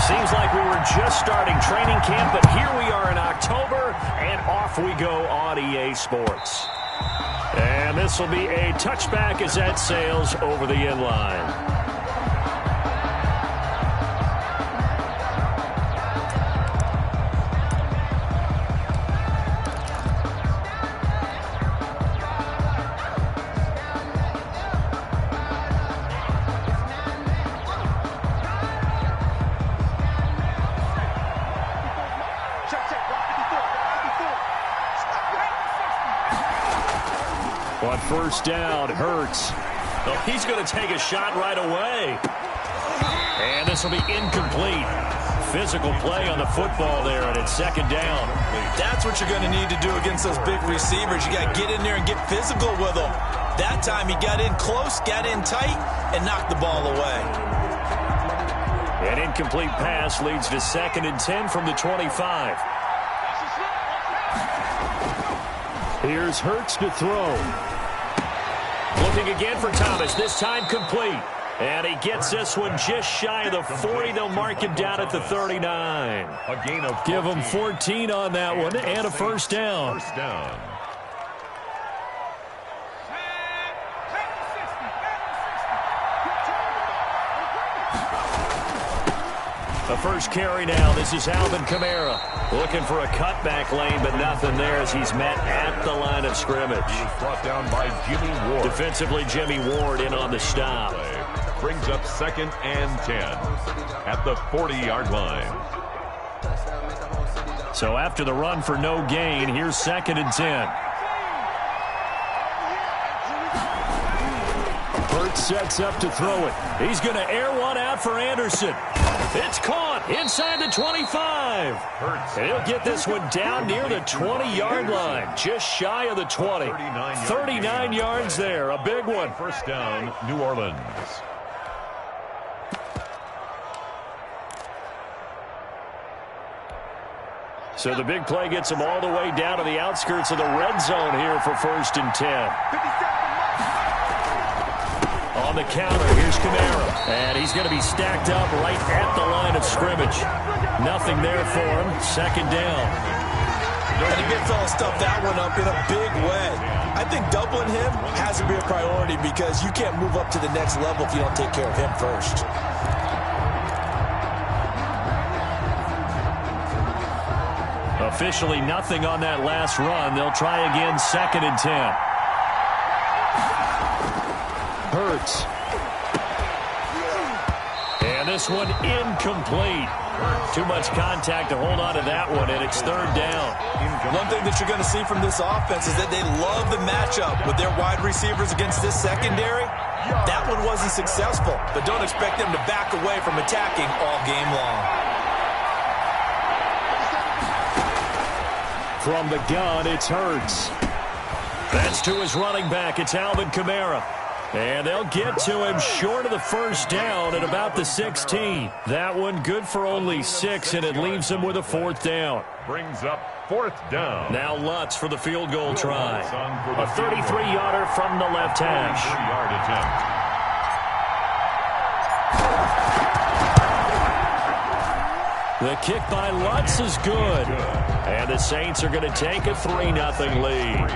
Seems like we were just starting training camp, but here we are in October, and off we go on EA Sports. And this will be a touchback as that sails over the end line. On first down, Hurts. Oh, he's going to take a shot right away. And this will be incomplete. Physical play on the football there, and it's second down. That's what you're going to need to do against those big receivers. You got to get in there and get physical with them. That time he got in close, got in tight, and knocked the ball away. An incomplete pass leads to 2nd and 10 from the 25. Here's Hurts to throw. Looking again for Thomas, this time complete. And he gets this one just shy of the 40. They'll mark him down at the 39. A gain of 14. Give him 14 on that one and a first down. First down. The first carry now. This is Alvin Kamara looking for a cutback lane, but nothing there as he's met at the line of scrimmage. He was brought down by Jimmy Ward. Defensively, Jimmy Ward in on the stop. Brings up 2nd and 10 at the 40-yard line. So after the run for no gain, here's 2nd and 10. Hurts sets up to throw it. He's going to air one out for Anderson. It's caught inside the 25. Hurts. And he'll get this one down near the 20-yard line, just shy of the 20. 39 yards there, a big one. First down, New Orleans. So the big play gets him all the way down to the outskirts of the red zone here for 1st and 10. On the counter, here's Kamara. And he's going to be stacked up right at the line of scrimmage. Nothing there for him. 2nd down. And the big fella stuffed that one up in a big way. I think doubling him has to be a priority because you can't move up to the next level if you don't take care of him first. Officially nothing on that last run. They'll try again, 2nd and 10. Hurts. And this one incomplete. Too much contact to hold on to that one, and it's 3rd down. One thing that you're going to see from this offense is that they love the matchup with their wide receivers against this secondary. That one wasn't successful, but don't expect them to back away from attacking all game long. From the gun, it's Hurts. That's to his running back. It's Alvin Kamara. And they'll get to him short of the first down at about the 16. That one good for only 6, and it leaves him with a 4th down. Brings up 4th down. Now Lutz for the field goal try. A 33-yarder from the left hash. 33-yard attempt. The kick by Lutz is good. And the Saints are going to take a 3-0 lead.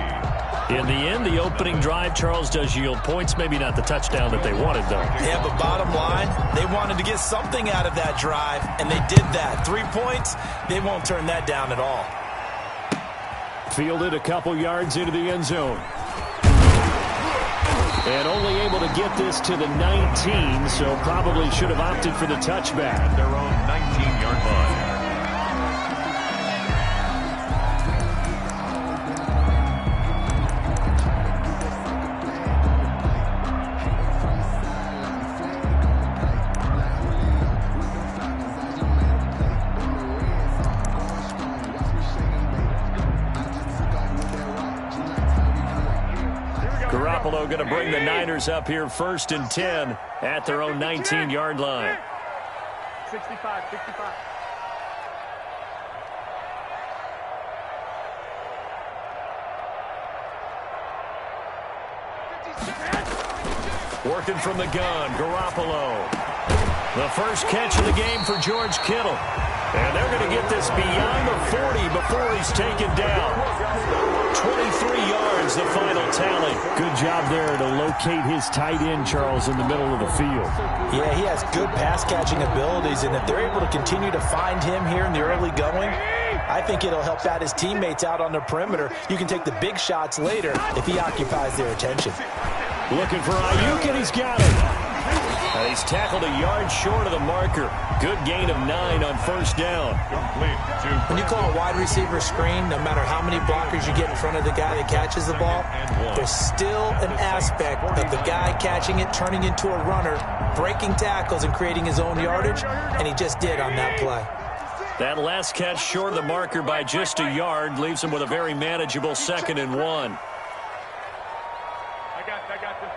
In the end, the opening drive, Charles, does yield points. Maybe not the touchdown that they wanted, though. Yeah, but bottom line, they wanted to get something out of that drive, and they did that. 3 points, they won't turn that down at all. Fielded a couple yards into the end zone. And only able to get this to the 19, so probably should have opted for the touchback. At their own 19-yard line. Garoppolo going to bring the Niners up here 1st and 10 at their own 19-yard line. 65. Working from the gun, Garoppolo. The first catch of the game for George Kittle. And they're going to get this beyond the 40 before he's taken down. 23 yards, the final tally. Good job there to locate his tight end, Charles, in the middle of the field. Yeah, he has good pass-catching abilities, and if they're able to continue to find him here in the early going, I think it'll help out his teammates out on the perimeter. You can take the big shots later if he occupies their attention. Looking for Ayuk, and he's got it. And he's tackled a yard short of the marker. Good gain of 9 on first down. When you call a wide receiver screen, no matter how many blockers you get in front of the guy that catches the ball, there's still an aspect of the guy catching it, turning into a runner, breaking tackles and creating his own yardage, and he just did on that play. That last catch short of the marker by just a yard leaves him with a very manageable 2nd and 1. I got this.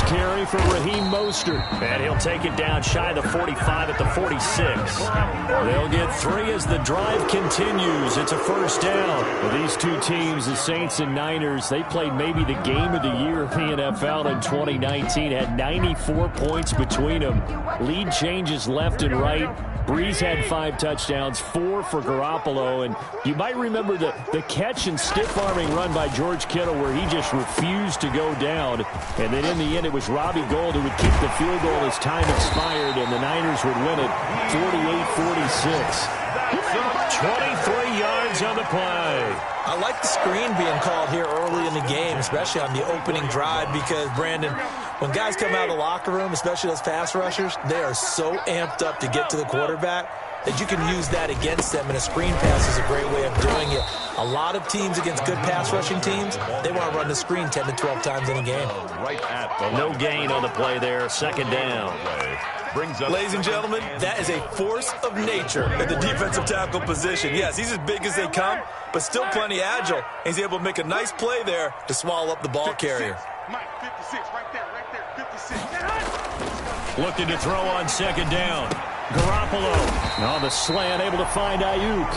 Carry for Raheem Mostert. And he'll take it down shy of the 45 at the 46. They'll get 3 as the drive continues. It's a first down. Well, these two teams, the Saints and Niners, they played maybe the game of the year in the NFL in 2019. Had 94 points between them. Lead changes left and right. Breeze had 5 touchdowns, 4 for Garoppolo. And you might remember the catch and stiff-arming run by George Kittle where he just refused to go down. And then in the end, it was Robbie Gould who would kick the field goal as time expired, and the Niners would win it 48-46. 23 yards on the play. I like the screen being called here early in the game, especially on the opening drive, because, Brandon, when guys come out of the locker room, especially those pass rushers, they are so amped up to get to the quarterback that you can use that against them, and a screen pass is a great way of doing it. A lot of teams against good pass rushing teams, they want to run the screen 10 to 12 times in a game. No gain on the play there, 2nd down. Ladies and gentlemen, that is a force of nature at the defensive tackle position. Yes, he's as big as they come, but still plenty agile. He's able to make a nice play there to swallow up the ball carrier. Mike, 56, right there, 56. Looking to throw on 2nd down. Garoppolo on the slant, able to find Ayuk.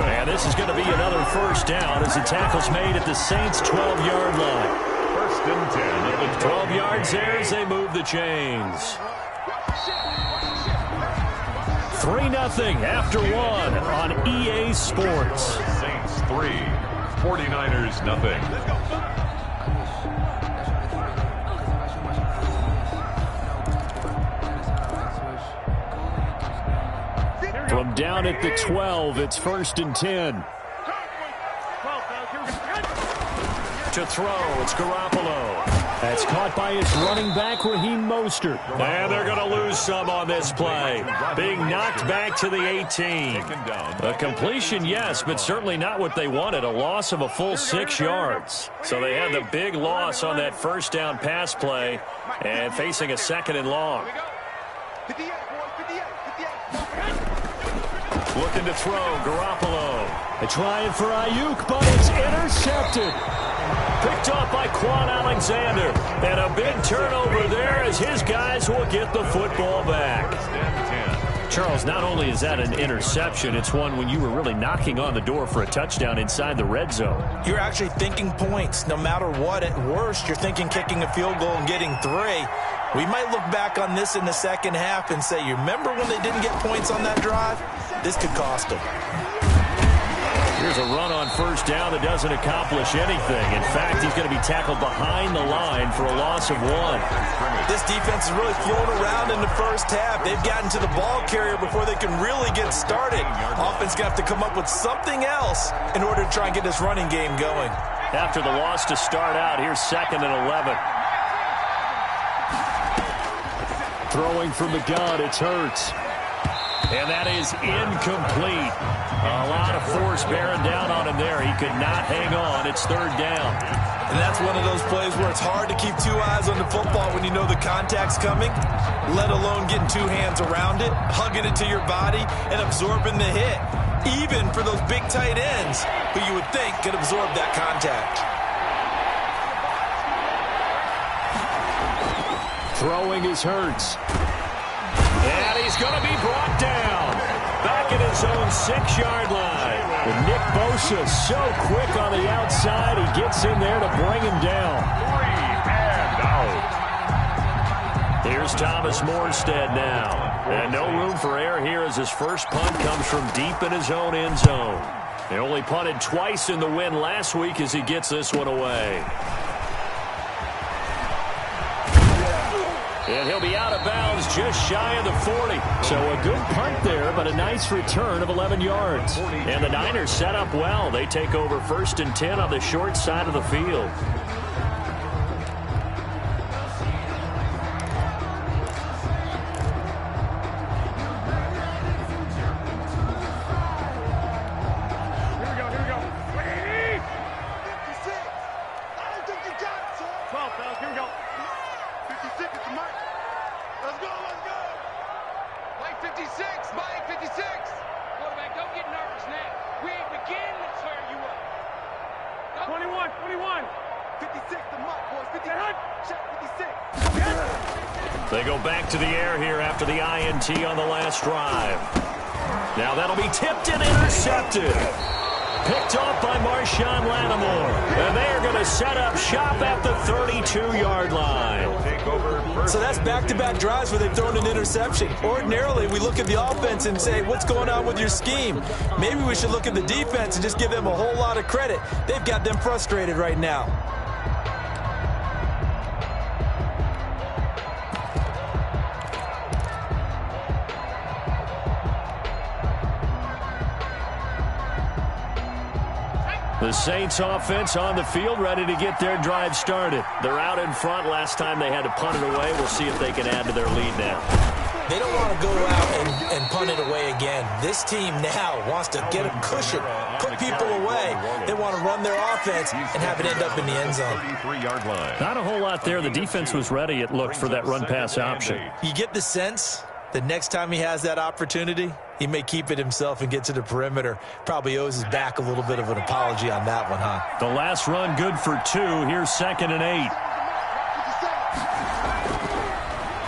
And this is going to be another first down as the tackle's made at the Saints' 12-yard line. 1st and 10. 12 yards there as they move the chains. 3-0 after 1 on EA Sports. Saints 3, 49ers nothing. From down at the 12, it's 1st and 10. To throw, it's Garoppolo. That's caught by his running back, Raheem Mostert. And they're going to lose some on this play. Being knocked back to the 18. A completion, yes, but certainly not what they wanted. A loss of a full 6 yards. So they had the big loss on that first down pass play and facing a 2nd and long. Looking to throw, Garoppolo. They're trying for Ayuk, but it's intercepted. Picked off by Quan Alexander. And a big turnover there as his guys will get the football back. Charles, not only is that an interception, it's one when you were really knocking on the door for a touchdown inside the red zone. You're actually thinking points. No matter what, at worst, you're thinking kicking a field goal and getting 3. We might look back on this in the second half and say, you remember when they didn't get points on that drive? This could cost them. Here's a run on first down that doesn't accomplish anything. In fact, he's going to be tackled behind the line for a loss of 1. This defense has really flown around in the first half. They've gotten to the ball carrier before they can really get started. Offense going to have to come up with something else in order to try and get this running game going. After the loss to start out, here's 2nd and 11. Throwing from the gun, it's Hurts. And that is incomplete. A lot of force bearing down on him there. He could not hang on. It's 3rd down. And that's one of those plays where it's hard to keep 2 eyes on the football when you know the contact's coming, let alone getting 2 hands around it, hugging it to your body, and absorbing the hit. Even for those big tight ends who you would think could absorb that contact. Throwing is Hurts. And he's going to be brought down. Back at his own 6-yard line. With Nick Bosa so quick on the outside, he gets in there to bring him down. 3 and Thomas Morstead now. And no room for error here as his first punt comes from deep in his own end zone. They only punted twice in the win last week as he gets this one away. And he'll be out of bounds just shy of the 40. So a good punt there, but a nice return of 11 yards. And the Niners set up well. They take over 1st and 10 on the short side of the field. They go back to the air here after the INT on the last drive. Now that'll be tipped and intercepted. Picked off by Marshawn Lattimore. And they're going to set up shop at the 32-yard line. So that's back-to-back drives where they've thrown an interception. Ordinarily, we look at the offense and say, what's going on with your scheme? Maybe we should look at the defense and just give them a whole lot of credit. They've got them frustrated right now. The Saints offense on the field, ready to get their drive started. They're out in front. Last time they had to punt it away. We'll see if they can add to their lead now. They don't want to go out and punt it away again. This team now wants to get a cushion, put people away. They want to run their offense and have it end up in the end zone. Not a whole lot there. The defense was ready, it looked, for that run-pass option. You get the sense the next time he has that opportunity, he may keep it himself and get to the perimeter. Probably owes his back a little bit of an apology on that one, huh? The last run good for 2. Here's 2nd and 8.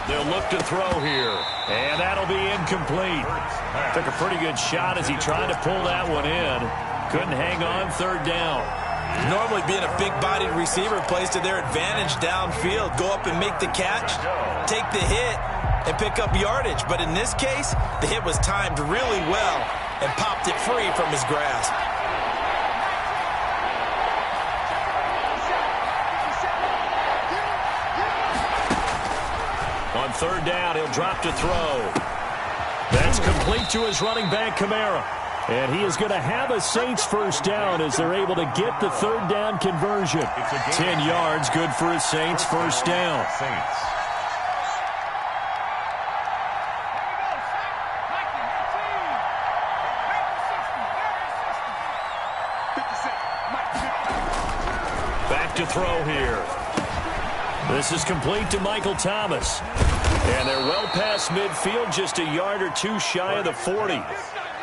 They'll look to throw here. And that'll be incomplete. Took a pretty good shot as he tried to pull that one in. Couldn't hang on 3rd down. Normally being a big-bodied receiver plays to their advantage downfield. Go up and make the catch, take the hit, and pick up yardage. But in this case, the hit was timed really well and popped it free from his grasp. On 3rd down, he'll drop to throw. That's complete to his running back, Kamara. And he is going to have a Saints first down as they're able to get the 3rd down conversion. 10 yards, good for a Saints first down. Back to throw here. This is complete to Michael Thomas. And they're well past midfield, just a yard or 2 shy of the 40.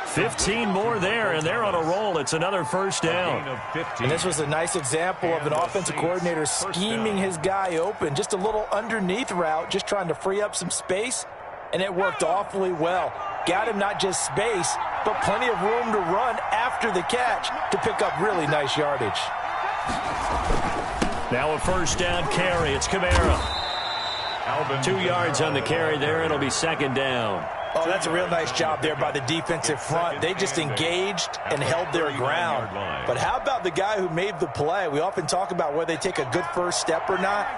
15 more there, and they're on a roll. It's another first down. And this was a nice example of an offensive coordinator scheming his guy open. Just a little underneath route, just trying to free up some space, and it worked awfully well. Got him not just space, but plenty of room to run after the catch to pick up really nice yardage. Now a first down carry. It's Kamara. 2 yards on the carry there. It'll be 2nd down. Oh, that's a real nice job there by the defensive front. They just engaged and held their ground. But how about the guy who made the play? We often talk about whether they take a good first step or not.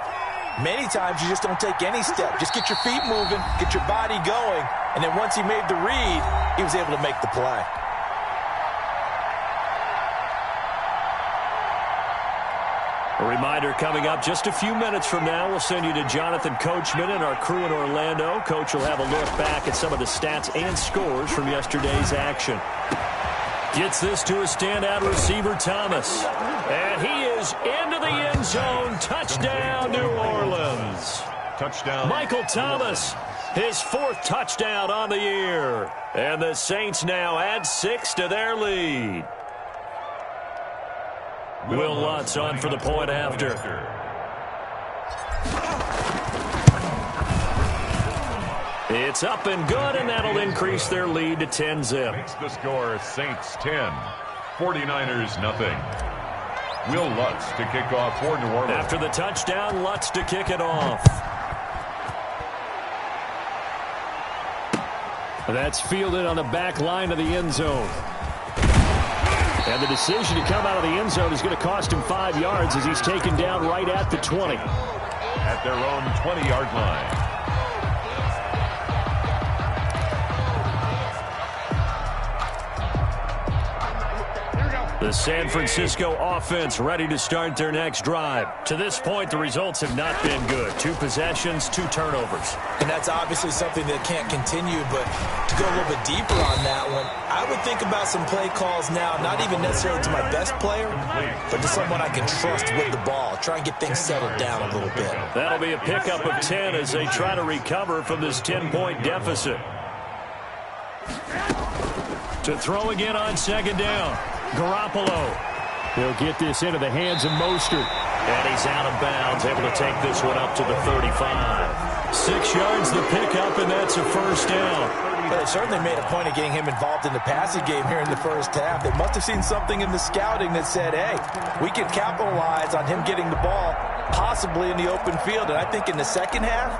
Many times you just don't take any step. Just get your feet moving, get your body going, and then once he made the read, he was able to make the play. A reminder coming up just a few minutes from now. We'll send you to Jonathan Coachman and our crew in Orlando. Coach will have a look back at some of the stats and scores from yesterday's action. Gets this to a standout receiver, Thomas. And he is into the end zone. Touchdown, New Orleans. Touchdown. Michael Thomas, his 4th touchdown on the year. And the Saints now add 6 to their lead. Will Lutz on for the point after. It's up and good, and that'll increase their lead to 10-zip. Makes the score Saints 10, 49ers nothing. Will Lutz to kick off for New Orleans. After the touchdown, Lutz to kick it off. That's fielded on the back line of the end zone. And the decision to come out of the end zone is going to cost him 5 yards as he's taken down right at the 20. At their own 20-yard line. The San Francisco offense ready to start their next drive. To this point, the results have not been good. 2 possessions, 2 turnovers. And that's obviously something that can't continue, but to go a little bit deeper on that one, I would think about some play calls now, not even necessarily to my best player, but to someone I can trust with the ball. Try and get things settled down a little bit. That'll be a pickup of 10 as they try to recover from this 10-point deficit. To throw again on second down. Garoppolo. He'll get this into the hands of Mostert. And he's out of bounds, able to take this one up to the 35. 6 yards the pickup, and that's a first down. Well, they certainly made a point of getting him involved in the passing game here in the first half. They must have seen something in the scouting that said, hey, we can capitalize on him getting the ball possibly in the open field. And I think in the second half,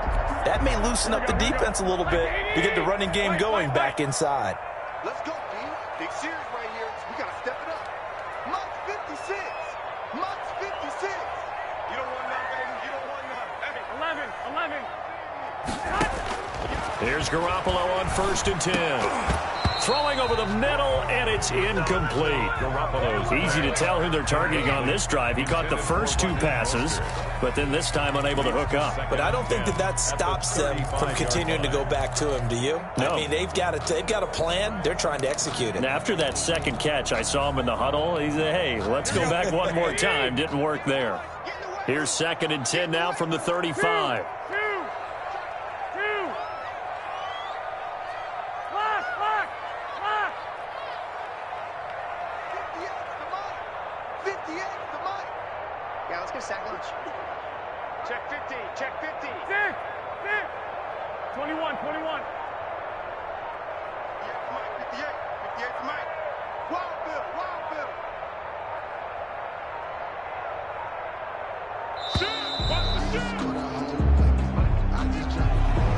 that may loosen up the defense a little bit to get the running game going back inside. Let's go, D. Big series right here. We got to step it up. Mux 56. Mux 56. You don't want none, baby. You don't want none. Hey, 11. Here's Garoppolo on 1st and 10. Throwing over the middle, and it's incomplete. Garoppolo's easy to tell who they're targeting on this drive. He caught the first 2 passes, but then this time unable to hook up. But I don't think that stops them from continuing to go back to him, do you? No. I mean, they've got a plan. They're trying to execute it. And after that second catch, I saw him in the huddle. He said, hey, let's go back one more time. Didn't work there. Here's 2nd and 10 now from the 35. Yeah, let's get a sack lunch. Check 50. Check 50. 21. 21. 58 to Mike. Wild Bill.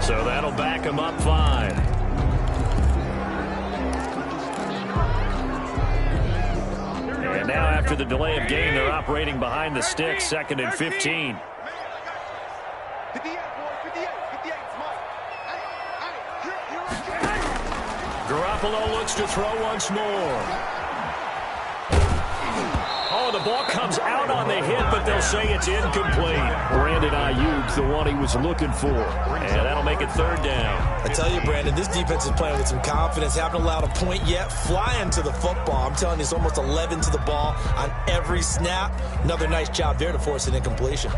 So that'll back him up 5. And now after the delay of game, they're operating behind the sticks, 2nd and 15. 58, boy. 58. 58 to Mike. Garoppolo looks to throw once more. Oh, the ball comes out on the hit, but they'll say it's incomplete. Brandon Ayuk, the one he was looking for. And that'll make it 3rd down. I tell you, Brandon, this defense is playing with some confidence. Haven't allowed a point yet. Flying to the football. I'm telling you, it's almost 11 to the ball on every snap. Another nice job there to force an incompletion.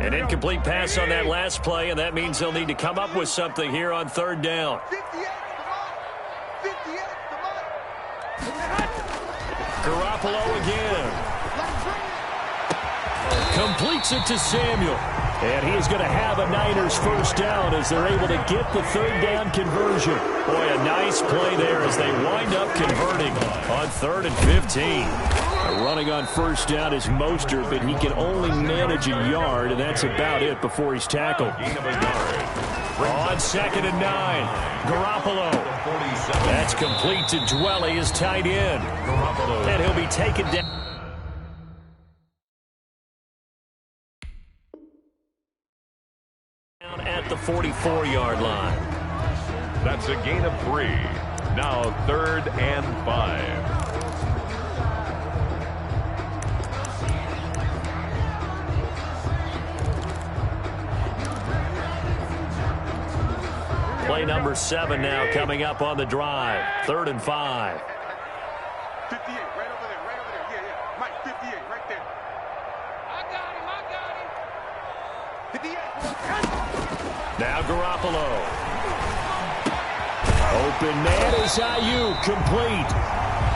An incomplete pass on that last play, and that means they'll need to come up with something here on 3rd down. 58 to Mike. Garoppolo again. Completes it to Samuel. And he is going to have a Niners first down as they're able to get the 3rd down conversion. Boy, a nice play there as they wind up converting on 3rd and 15. Running on 1st down is Mostert, but he can only manage a yard, and that's about it before he's tackled. On 2nd and 9, Garoppolo. That's complete to Dwelly, his tight end. And he'll be taken down. At the 44-yard line. That's a gain of 3. Now 3rd and 5. Play number 7 now coming up on the drive. 3rd and 5. 58, right over there. Yeah. Mike, 58, right there. I got him. 58. Now Garoppolo. Open man is Ayuk, complete.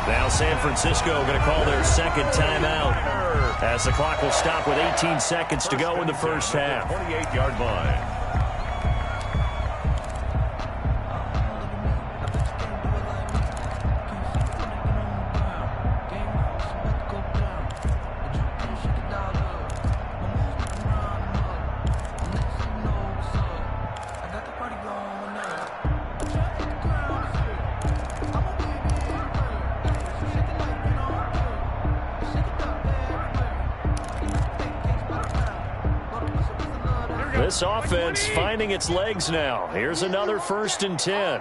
Now San Francisco going to call their 2nd timeout as the clock will stop with 18 seconds to go in the first half. 28-yard line. This offense finding its legs now. Here's another 1st and 10.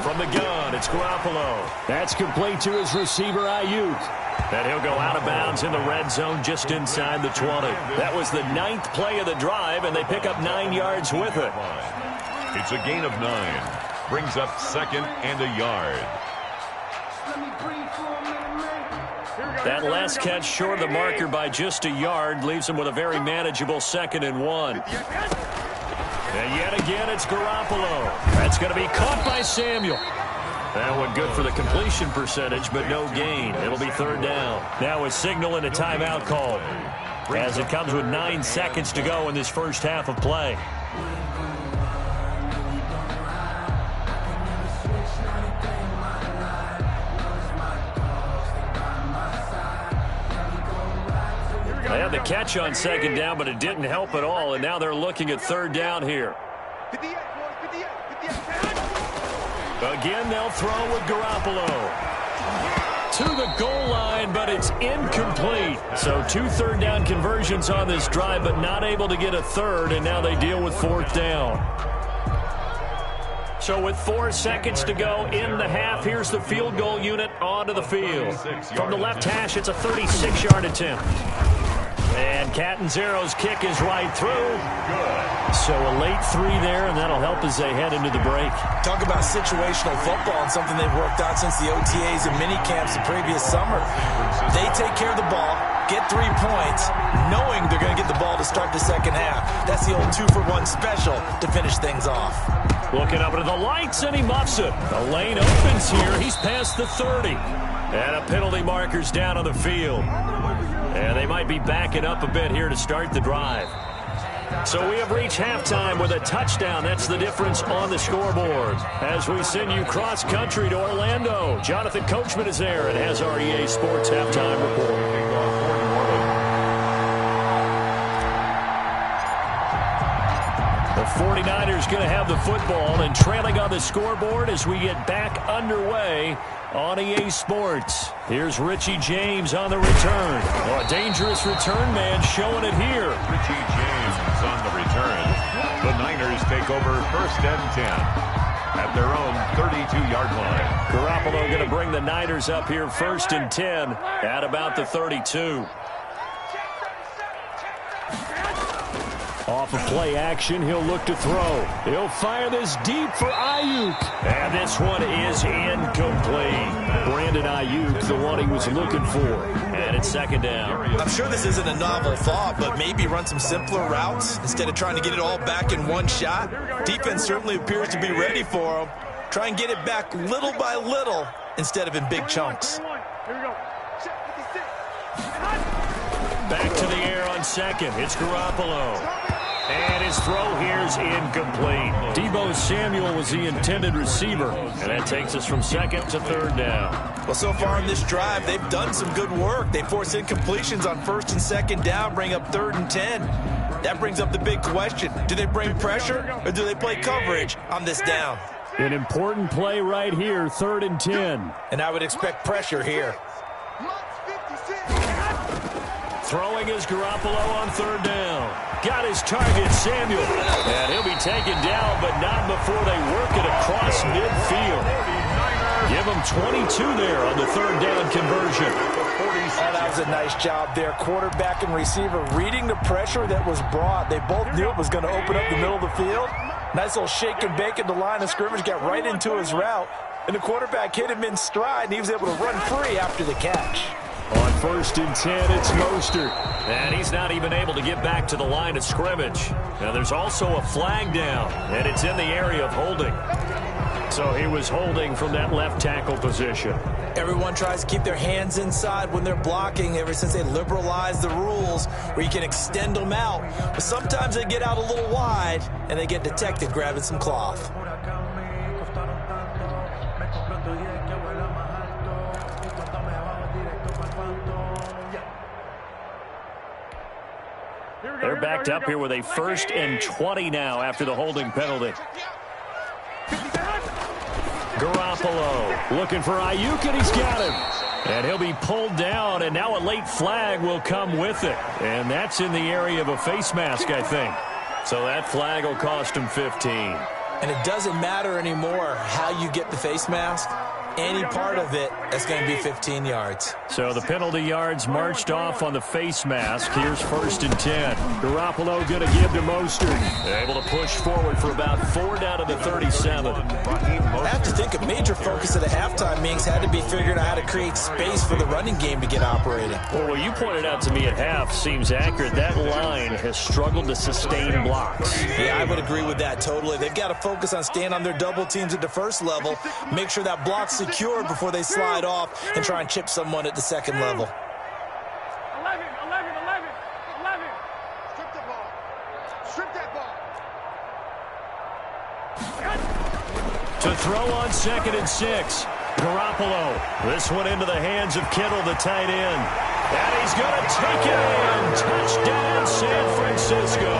From the gun, it's Garoppolo. That's complete to his receiver, Ayuk. And he'll go out of bounds in the red zone just inside the 20. That was the 9th play of the drive, and they pick up 9 yards with it. It's a gain of 9. Brings up 2nd and a yard. That last catch short of the marker by just a yard leaves him with a very manageable 2nd and 1. And yet again, it's Garoppolo. That's going to be caught by Samuel. That one good for the completion percentage, but no gain. It'll be 3rd down. Now a signal and a timeout call, as it comes with 9 seconds to go in this first half of play. They had the catch on 2nd down, but it didn't help at all, and now they're looking at 3rd down here. Again, they'll throw with Garoppolo. To the goal line, but it's incomplete. So 2 3rd down conversions on this drive, but not able to get a 3rd, and now they deal with 4th down. So with 4 seconds to go in the half, here's the field goal unit onto the field. From the left hash, it's a 36-yard attempt. And Catanzaro's kick is right through. So a late 3 there, and that'll help as they head into the break. Talk about situational football and something they've worked out since the OTAs and mini camps the previous summer. They take care of the ball, get 3 points, knowing they're going to get the ball to start the second half. That's the old 2-for-1 special to finish things off. Looking up into the lights, and he muffs it. The lane opens here. He's past the 30. And a penalty marker's down on the field. And they might be backing up a bit here to start the drive. So we have reached halftime with a touchdown. That's the difference on the scoreboard. As we send you cross-country to Orlando, Jonathan Coachman is there and has our EA Sports halftime report. The 49ers going to have the football and trailing on the scoreboard as we get back underway on EA Sports. Here's Richie James on the return. Oh, a dangerous return man showing it here. Richie James on the return. The Niners take over 1st and 10 at their own 32-yard line. Garoppolo going to bring the Niners up here 1st and 10 at about the 32. Off of play action, he'll look to throw. He'll fire this deep for Ayuk. And this one is incomplete. Brandon Ayuk, the one he was looking for. And it's 2nd down. I'm sure this isn't a novel thought, but maybe run some simpler routes instead of trying to get it all back in one shot. Defense certainly appears to be ready for him. Try and get it back little by little instead of in big chunks. Back to the air on 2nd. It's Garoppolo. And his throw here's incomplete. Deebo Samuel was the intended receiver. And that takes us from 2nd to 3rd down. Well, so far in this drive, they've done some good work. They force incompletions on 1st and 2nd down, bring up 3rd and 10. That brings up the big question. Do they bring pressure or do they play coverage on this down? An important play right here, 3rd and 10. And I would expect pressure here. Throwing is Garoppolo on 3rd down. Got his target, Samuel. And he'll be taken down, but not before they work it across midfield. Give him 22 there on the 3rd down conversion. Oh, that was a nice job there. Quarterback and receiver reading the pressure that was brought. They both knew it was going to open up the middle of the field. Nice little shake and bake at the line of scrimmage. Got right into his route. And the quarterback hit him in stride, and he was able to run free after the catch. On 1st and 10, it's Mostert. And he's not even able to get back to the line of scrimmage. Now, there's also a flag down, and it's in the area of holding. So he was holding from that left tackle position. Everyone tries to keep their hands inside when they're blocking ever since they liberalized the rules where you can extend them out. But sometimes they get out a little wide, and they get detected grabbing some cloth. They're backed up here with a 1st and 20 now after the holding penalty. Garoppolo looking for Ayuk, and he's got him. And he'll be pulled down, and now a late flag will come with it. And that's in the area of a face mask, I think. So that flag will cost him 15. And it doesn't matter anymore how you get the face mask. Any part of it, that's going to be 15 yards. So the penalty yards marched off on the face mask. Here's 1st and 10. Garoppolo going to give to Mostert. Able to push forward for about 4 down to the 37. I have to think a major focus of the halftime meetings had to be figuring out how to create space for the running game to get operating. Well, what you pointed out to me at half seems accurate. That line has struggled to sustain blocks. Yeah, I would agree with that totally. They've got to focus on staying on their double teams at the first level, make sure that block's secured before they slide off and try and chip someone at the second level. 11. Strip the ball. Strip that ball. To throw on 2nd and 6. Garoppolo. This one into the hands of Kittle, the tight end. And he's going to take it in. Touchdown, San Francisco.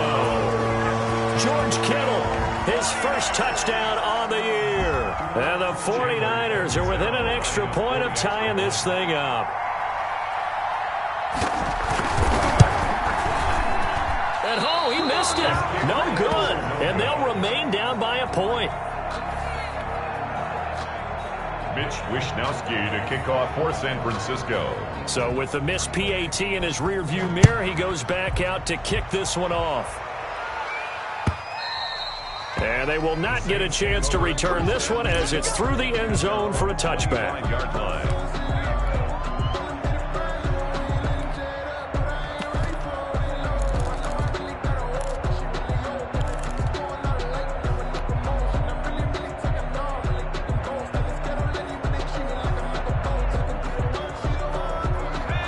George Kittle, his first touchdown on the year. And the 49ers are within an extra point of tying this thing up. And oh, he missed it. No good. And they'll remain down by a point. Mitch Wishnowsky to kick off for San Francisco. So with the missed PAT in his rearview mirror, he goes back out to kick this one off. And they will not get a chance to return this one as it's through the end zone for a touchback. 9-yard line.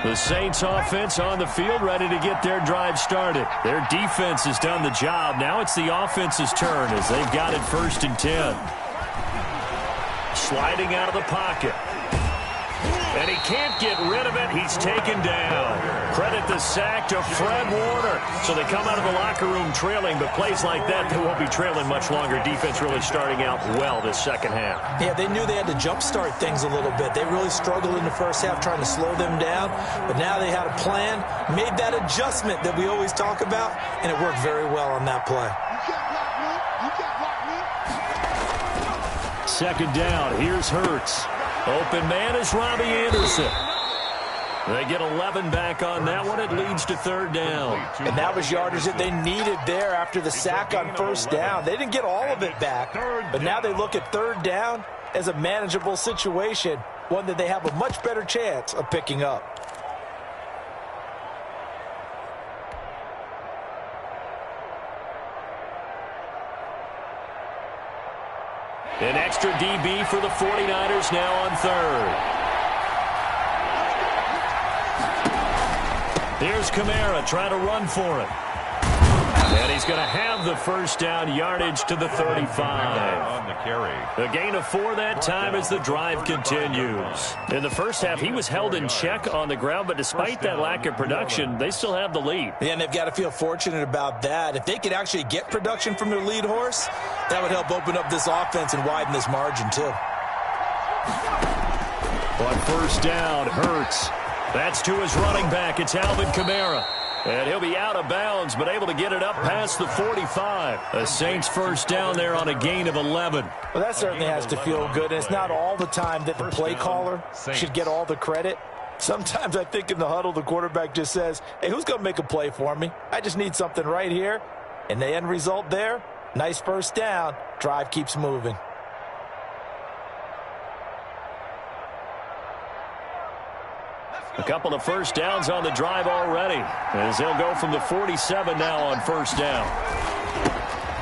The Saints offense on the field, ready to get their drive started. Their defense has done the job. Now it's the offense's turn as they've got it 1st and 10. Sliding out of the pocket. And he can't get rid of it. He's taken down. Credit the sack to Fred Warner. So they come out of the locker room trailing, but plays like that, they won't be trailing much longer. Defense really starting out well this second half. Yeah, they knew they had to jumpstart things a little bit. They really struggled in the first half trying to slow them down, but now they had a plan, made that adjustment that we always talk about, and it worked very well on that play. Second down, here's Hurts. Open man is Robbie Anderson. They get 11 back on that one. It leads to 3rd down. And that was yardage that they needed there after the sack on 1st down. They didn't get all of it back, but now they look at 3rd down as a manageable situation, one that they have a much better chance of picking up. An extra DB for the 49ers now on 3rd. Here's Kamara trying to run for it. And he's going to have the 1st down, yardage to the 35. On the carry. A gain of 4 that time as the drive continues. In the first half, he was held in check on the ground, but despite that lack of production, they still have the lead. Yeah, and they've got to feel fortunate about that. If they could actually get production from their lead horse, that would help open up this offense and widen this margin too. On 1st down, Hurts. That's to his running back. It's Alvin Kamara. And he'll be out of bounds, but able to get it up past the 45. A Saints 1st down there on a gain of 11. Well, that certainly has to feel good. And it's not all the time that the play caller should get all the credit. Sometimes I think in the huddle, the quarterback just says, hey, who's going to make a play for me? I just need something right here. And the end result there, nice 1st down. Drive keeps moving. A couple of 1st downs on the drive already, as they'll go from the 47 now on 1st down.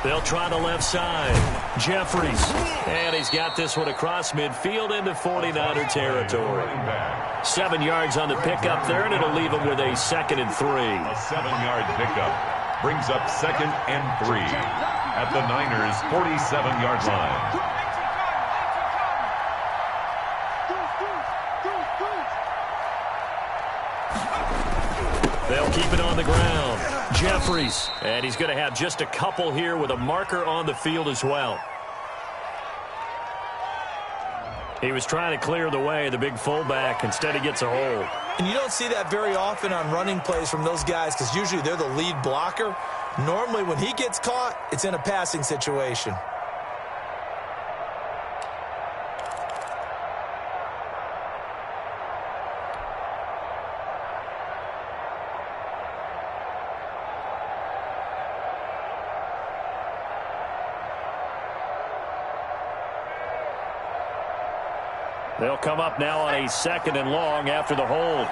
They'll try the left side. Jeffries. And he's got this one across midfield into 49er territory. 7 yards on the pickup there, and it'll leave him with a 2nd and 3. A 7-yard pickup brings up 2nd and 3 at the Niners' 47-yard line. They'll keep it on the ground. Jeffries. And he's going to have just a couple here with a marker on the field as well. He was trying to clear the way, the big fullback. Instead, he gets a hold. And you don't see that very often on running plays from those guys because usually they're the lead blocker. Normally, when he gets caught, it's in a passing situation. They'll come up now on a 2nd and long after the hold.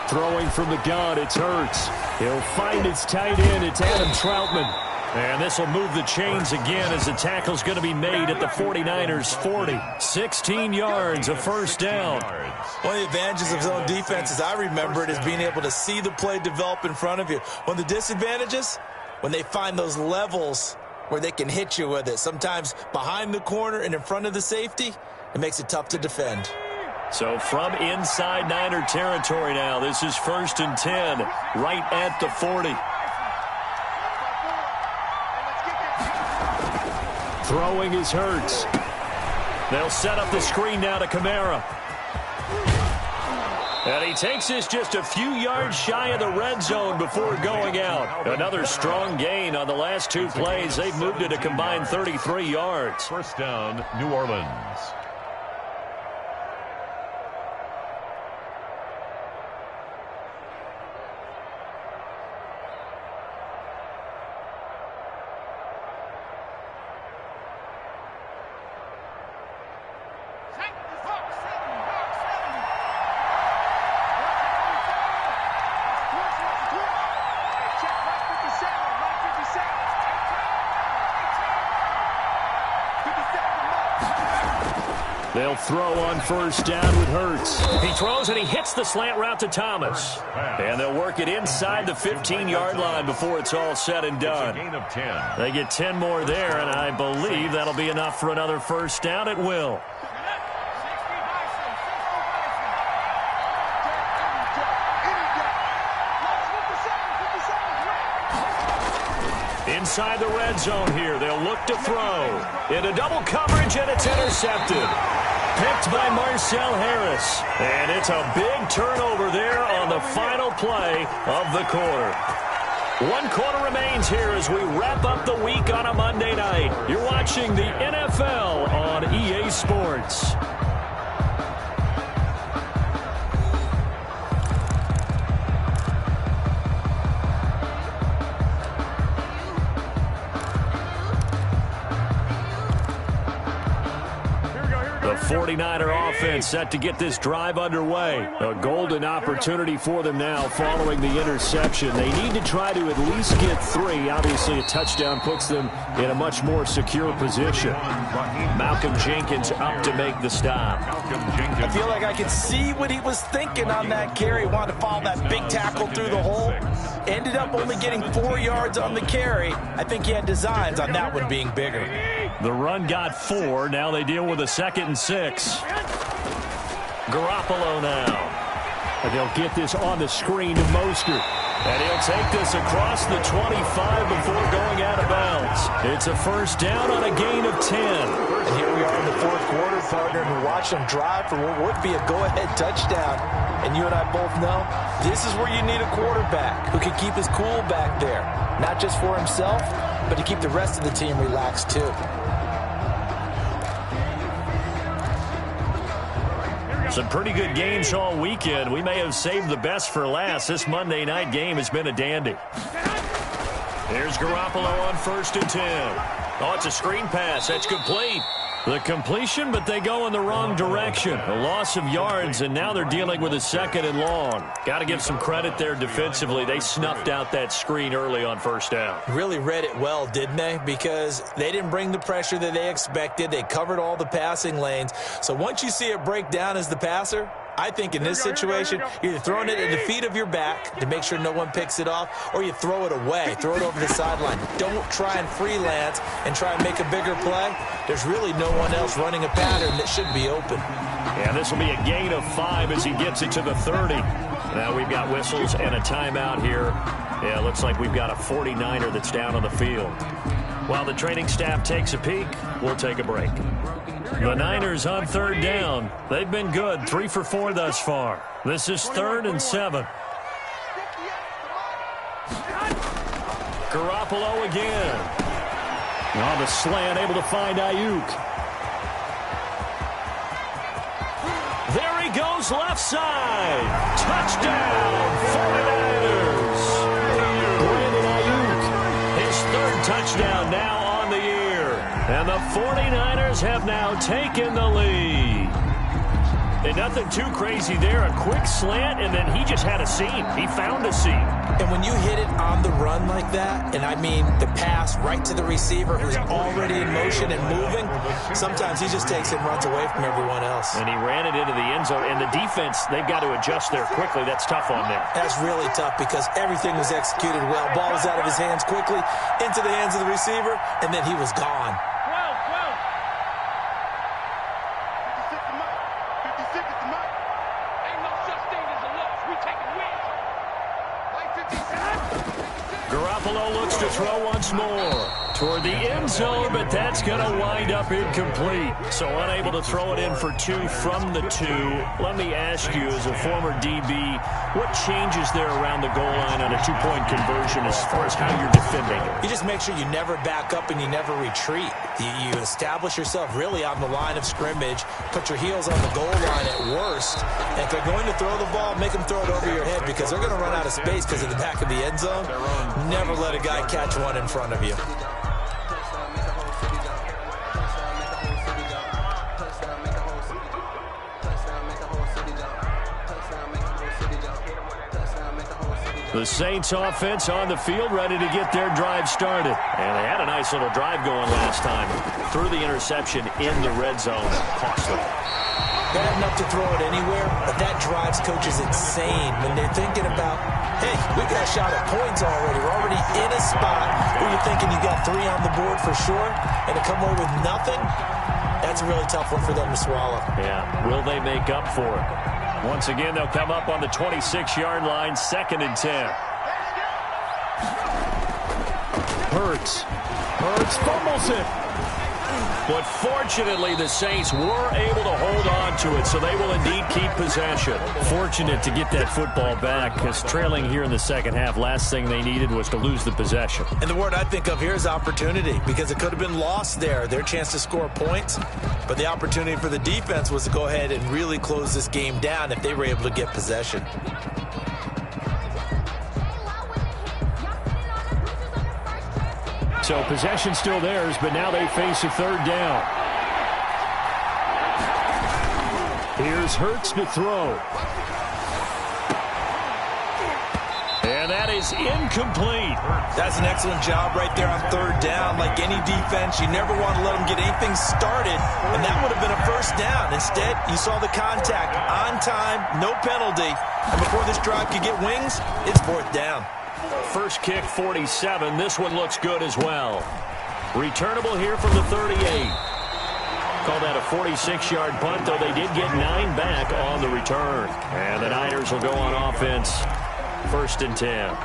Throwing from the gun, it's Hurts. He'll find his tight end. It's Adam Troutman. And this will move the chains again as the tackle's going to be made at the 49ers 40. 16 yards, a first down. One of the advantages of zone defense, as I remember it, is being able to see the play develop in front of you. One of the disadvantages, when they find those levels where they can hit you with it. Sometimes behind the corner and in front of the safety, it makes it tough to defend. So from inside Niner territory now, this is 1st and 10, right at the 40. Throwing is Hurts. They'll set up the screen now to Kamara. And he takes this just a few yards shy of the red zone before going out. Another strong gain on the last 2 plays. They've moved it a combined 33 yards. First down, New Orleans. They'll throw on first down with Hurts. He throws and he hits the slant route to Thomas. And they'll work it inside the 15-yard line before it's all said and done. It's a gain of 10. They get 10 more there, and I believe that'll be enough for another first down. It will. Inside the red zone here, they'll look to throw. Into double coverage, and it's intercepted. Picked by Marcel Harris. And it's a big turnover there on the final play of the quarter. 1 quarter remains here as we wrap up the week on a Monday night. You're watching the NFL on EA Sports. The 49er offense set to get this drive underway. A golden opportunity for them now following the interception. They need to try to at least get 3. Obviously, a touchdown puts them in a much more secure position. Malcolm Jenkins up to make the stop. I feel like I could see what he was thinking on that carry. Wanted to follow that big tackle through the hole. Ended up only getting 4 yards on the carry. I think he had designs on that one being bigger. The run got 4. Now they deal with a 2nd and 6. Garoppolo now. And they'll get this on the screen to Mostert. And he'll take this across the 25 before going out of bounds. It's a first down on a gain of 10. And here we are in the 4th quarter, partner, and watch them drive for what would be a go-ahead touchdown. And you and I both know this is where you need a quarterback who can keep his cool back there. Not just for himself, but to keep the rest of the team relaxed too. Some pretty good games all weekend. We may have saved the best for last. This Monday night game has been a dandy. Here's Garoppolo on 1st and 10. Oh, it's a screen pass. That's complete. The completion, but they go in the wrong direction. A loss of yards, and now they're dealing with a 2nd and long. Got to give some credit there defensively. They snuffed out that screen early on first down. Really read it well, didn't they? Because they didn't bring the pressure that they expected. They covered all the passing lanes. So once you see it break down as the passer, I think in this situation, you're either throwing it at the feet of your back to make sure no one picks it off, or you throw it away, throw it over the sideline. Don't try and freelance and try and make a bigger play. There's really no one else running a pattern that should be open. And this will be a gain of 5 as he gets it to the 30. Now we've got whistles and a timeout here. Yeah, it looks like we've got a 49er that's down on the field. While the training staff takes a peek, we'll take a break. The Niners on third down. They've been good, 3 for 4 thus far. This is 3rd and 7. Garoppolo again. On the slant, able to find Ayuk. There he goes, left side. Touchdown, 49ers. Brandon Ayuk, his 3rd touchdown now on the year. And the 49ers have now taken the lead. And nothing too crazy there. A quick slant, and then he just had a seam. He found a seam. And when you hit it on the run like that, and I mean the pass right to the receiver who's already in motion and moving, sometimes he just takes it and runs away from everyone else. And he ran it into the end zone. And the defense, they've got to adjust there quickly. That's tough on them. That's really tough because everything was executed well. Ball was out of his hands quickly, into the hands of the receiver, and then he was gone. 56 is the mark. Ain't no such thing as a loss. We taking wins. Garoppolo looks to throw once more toward the end zone, but that's going to wind up incomplete. So unable to throw it in for 2 from the 2. Let me ask you, as a former DB, what changes there around the goal line on a 2-point conversion as far as how you're defending it? You just make sure you never back up and you never retreat. You establish yourself really on the line of scrimmage, put your heels on the goal line at worst, and if they're going to throw the ball, make them throw it over your head because they're going to run out of space because of the back of the end zone. Never let a guy catch one in front of you. The Saints offense on the field, ready to get their drive started. And they had a nice little drive going last time. Threw the interception in the red zone. Costly. Bad enough to throw it anywhere, but that drives coaches insane when they're thinking about, hey, we got a shot at points already. We're already in a spot where you're thinking you got 3 on the board for sure, and to come away with nothing, that's a really tough one for them to swallow. Yeah, will they make up for it? Once again, they'll come up on the 26-yard line, 2nd and 10. Hurts fumbles it. But fortunately, the Saints were able to hold on to it, so they will indeed keep possession. Fortunate to get that football back, because trailing here in the second half, last thing they needed was to lose the possession. And the word I think of here is opportunity, because it could have been lost there, their chance to score points. But the opportunity for the defense was to go ahead and really close this game down if they were able to get possession. So possession still theirs, but now they face a 3rd down. Here's Hurts to throw. And that is incomplete. That's an excellent job right there on 3rd down. Like any defense, you never want to let them get anything started, and that would have been a 1st down. Instead, you saw the contact on time, no penalty, and before this drive could get wings, it's 4th down. First kick, 47. This one looks good as well. Returnable here from the 38. Call that a 46-yard punt, though they did get 9 back on the return. And the Niners will go on offense. 1st and 10.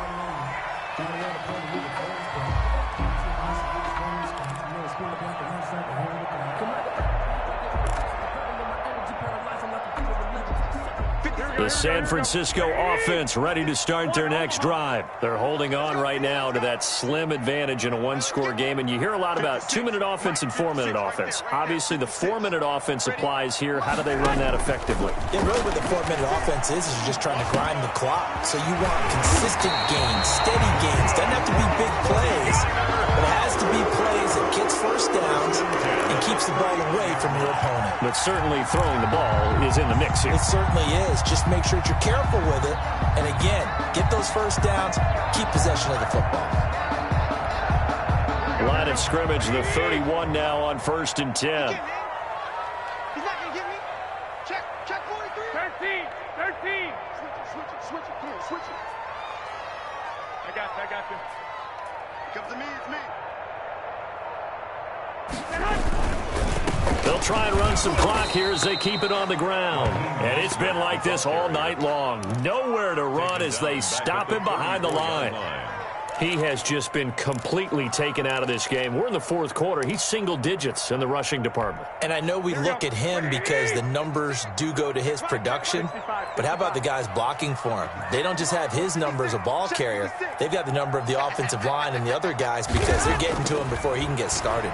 The San Francisco offense ready to start their next drive. They're holding on right now to that slim advantage in a 1-score game. And you hear a lot about 2-minute offense and 4-minute offense. Obviously, the 4-minute offense applies here. How do they run that effectively? Yeah, really what the 4-minute offense is you're just trying to grind the clock. So you want consistent gains, steady gains. Doesn't have to be big plays, but it has to be plays that gets 1st downs and keeps the ball away from your opponent. But certainly throwing the ball is in the mix here. It certainly is. Just make sure that you're careful with it. And again, get those 1st downs, keep possession of the football. Line of scrimmage, the 31 now on 1st and 10. He's not going to get me. Check 43. 13. Switch it. Come on, switch it. I got you. It comes to me, it's me. They'll try and run some clock here as they keep it on the ground. And it's been like this all night long. Nowhere to run as they stop him behind the line. He has just been completely taken out of this game. We're in the fourth quarter. He's single digits in the rushing department. And I know we look at him because the numbers do go to his production, but how about the guys blocking for him? They don't just have his number as a ball carrier. They've got the number of the offensive line and the other guys because they're getting to him before he can get started.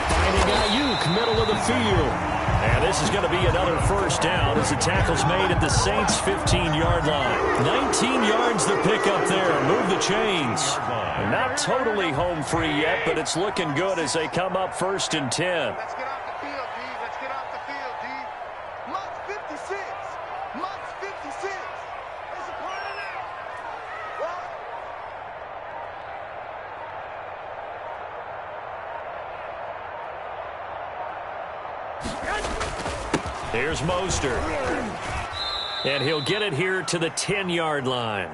Finding Ayuk, middle of the field. And this is going to be another first down as the tackle's made at the Saints' 15-yard line. 19 yards the pick up there. Move the chains. Not totally home free yet, but it's looking good as they come up 1st and 10. Let's get off the field, D. Let's get off the field, D. Must 56. Must 56. It's a corner now. What? Here's Mostert. And he'll get it here to the 10-yard line.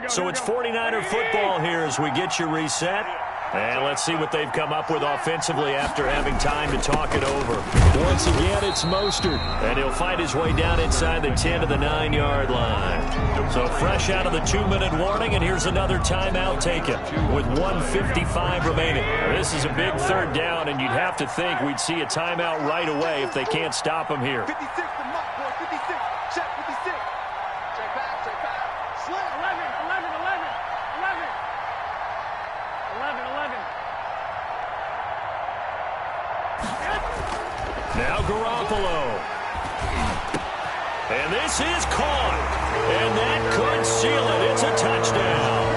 So it's 49er football here as we get you reset. And let's see what they've come up with offensively after having time to talk it over. Once again, it's Mostert. And he'll find his way down inside the 10 to the 9-yard line. So fresh out of the 2-minute warning, and here's another timeout taken with 1:55 remaining. This is a big third down, and you'd have to think we'd see a timeout right away if they can't stop him here. 56 to Muck, boy. 56. Check 56. Check back, check back. Slim. 11. Now Garoppolo. And this is caught. And that could seal it. It's a touchdown.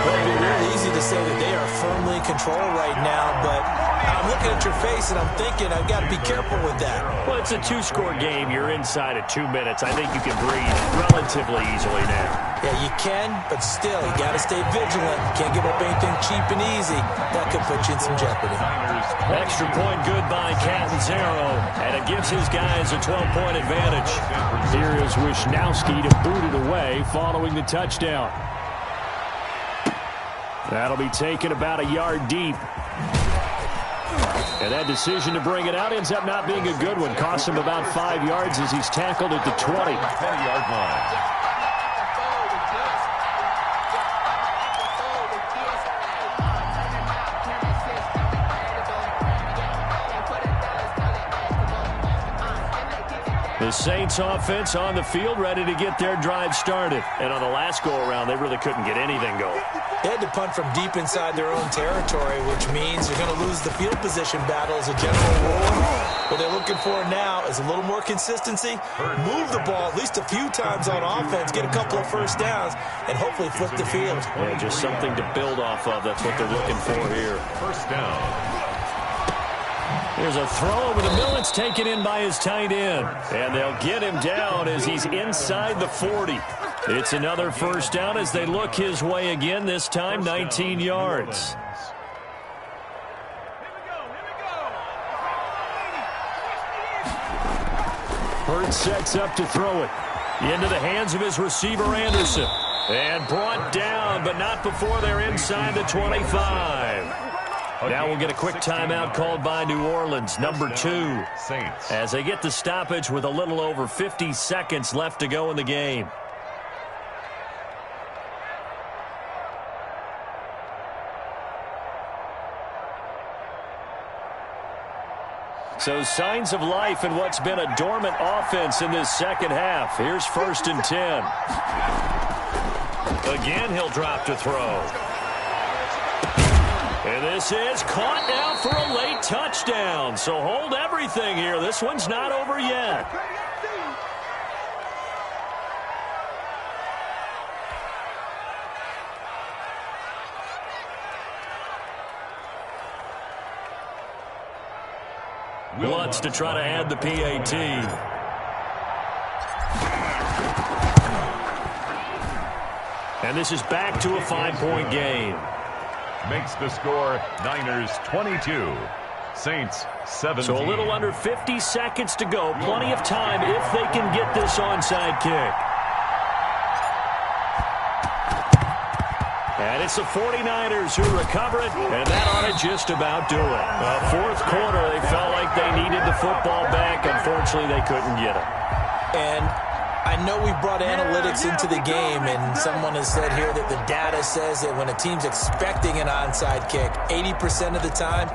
Well, it'd be really easy to say that they are firmly in control right now, but I'm looking at your face and I'm thinking I've got to be careful with that. Well, it's a 2-score game. You're inside at 2 minutes. I think you can breathe relatively easily now. Yeah, you can, but still, you got to stay vigilant. Can't give up anything cheap and easy. That could put you in some jeopardy. Extra point good by Catanzaro, and it gives his guys a 12-point advantage. Here is Wisnowski to boot it away following the touchdown. That'll be taken about a yard deep. And that decision to bring it out ends up not being a good one. Costs him about 5 yards as he's tackled at the 20. 10-yard line. The Saints offense on the field ready to get their drive started. And on the last go-around, they really couldn't get anything going. They had to punt from deep inside their own territory, which means you're going to lose the field position battle as a general rule. What they're looking for now is a little more consistency, move the ball at least a few times on offense, get a couple of first downs, and hopefully flip the field. Yeah, just something to build off of. That's what they're looking for here. First down. Here's a throw over the middle. It's taken in by his tight end. And they'll get him down as he's inside the 40. It's another first down as they look his way again, this time 19 yards. Hurts sets up to throw it. Into the hands of his receiver, Anderson. And brought down, but not before they're inside the 25. Now we'll get a quick timeout called by New Orleans, number 2, Saints. as they get the stoppage with a little over 50 seconds left to go in the game. So signs of life in what's been a dormant offense in this second half. Here's 1st and 10. Again, he'll drop to throw. And this is caught now for a late touchdown. So hold everything here. This one's not over yet. Wants to try to add the PAT. And this is back to a 5-point game. Makes the score Niners 22, Saints 17. So a little under 50 seconds to go. Plenty of time if they can get this onside kick. And it's the 49ers who recover it, and that ought to just about do it. Fourth quarter, they felt like they needed the football back. Unfortunately, they couldn't get it. And I know we brought analytics into the game, and someone has said here that the data says that when a team's expecting an onside kick, 80% of the time,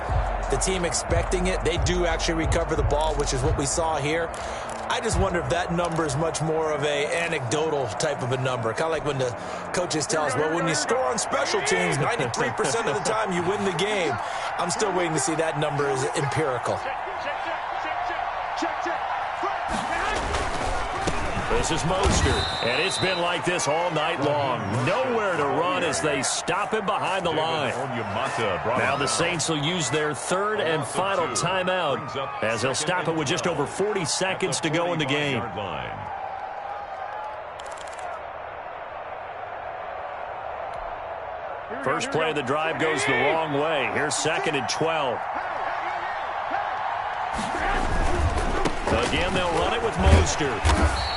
the team expecting it, they do actually recover the ball, which is what we saw here. I just wonder if that number is much more of a anecdotal type of a number. Kind of like when the coaches tell us, well, when you score on special teams, 93% of the time you win the game. I'm still waiting to see that number is empirical. This is Mostert, and it's been like this all night long. Nowhere to run as they stop him behind the line. Now the Saints will use their third and final timeout as they'll stop it with just over 40 seconds to go in the game. First play of the drive goes the wrong way. Here's 2nd and 12. Again, they'll run it with Mostert.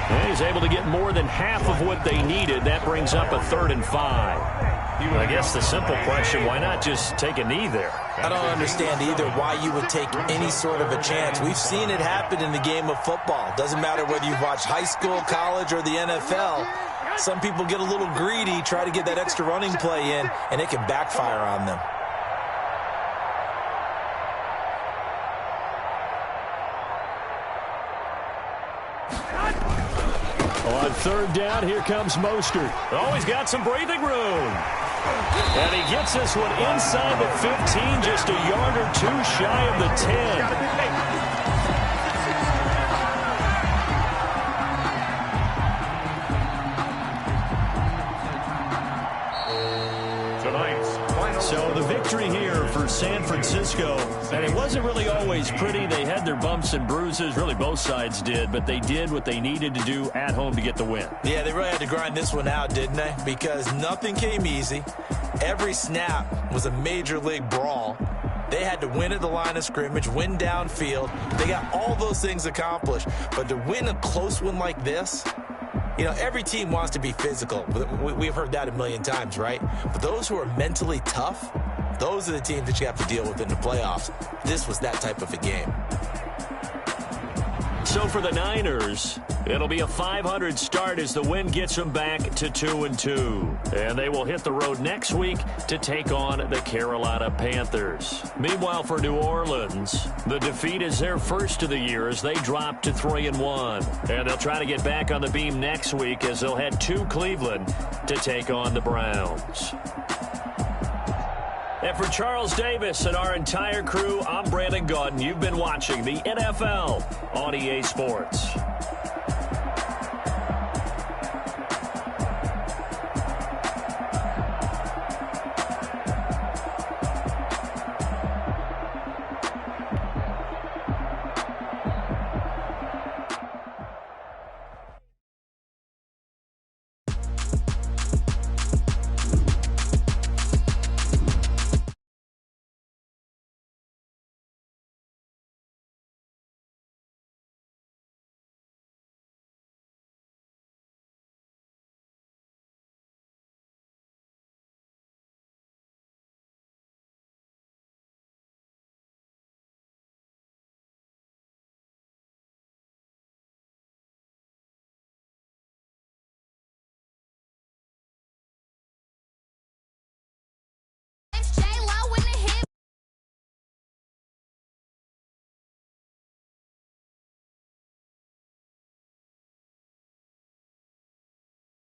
And he's able to get more than half of what they needed. That brings up a 3rd and 5. I guess the simple question, why not just take a knee there? I don't understand either why you would take any sort of a chance. We've seen it happen in the game of football. Doesn't matter whether you've watched high school, college, or the NFL. Some people get a little greedy, try to get that extra running play in, and it can backfire on them. On 3rd down, here comes Mostert. Oh, he's got some breathing room. And he gets this one inside the 15, just a yard or two shy of the 10. So the victory here for San Francisco, and it wasn't really always pretty. They had their bumps and bruises, really both sides did, but they did what they needed to do at home to get the win. Yeah, they really had to grind this one out, didn't they? Because nothing came easy. Every snap was a major league brawl. They had to win at the line of scrimmage, win downfield. They got all those things accomplished. But to win a close one like this, you know, every team wants to be physical. We've heard that a million times, right? But those who are mentally tough, those are the teams that you have to deal with in the playoffs. This was that type of a game. So for the Niners, it'll be a .500 start as the win gets them back to 2-2. And they will hit the road next week to take on the Carolina Panthers. Meanwhile, for New Orleans, the defeat is their first of the year as they drop to 3-1. And they'll try to get back on the beam next week as they'll head to Cleveland to take on the Browns. And for Charles Davis and our entire crew, I'm Brandon Gaudin. You've been watching the NFL on EA Sports.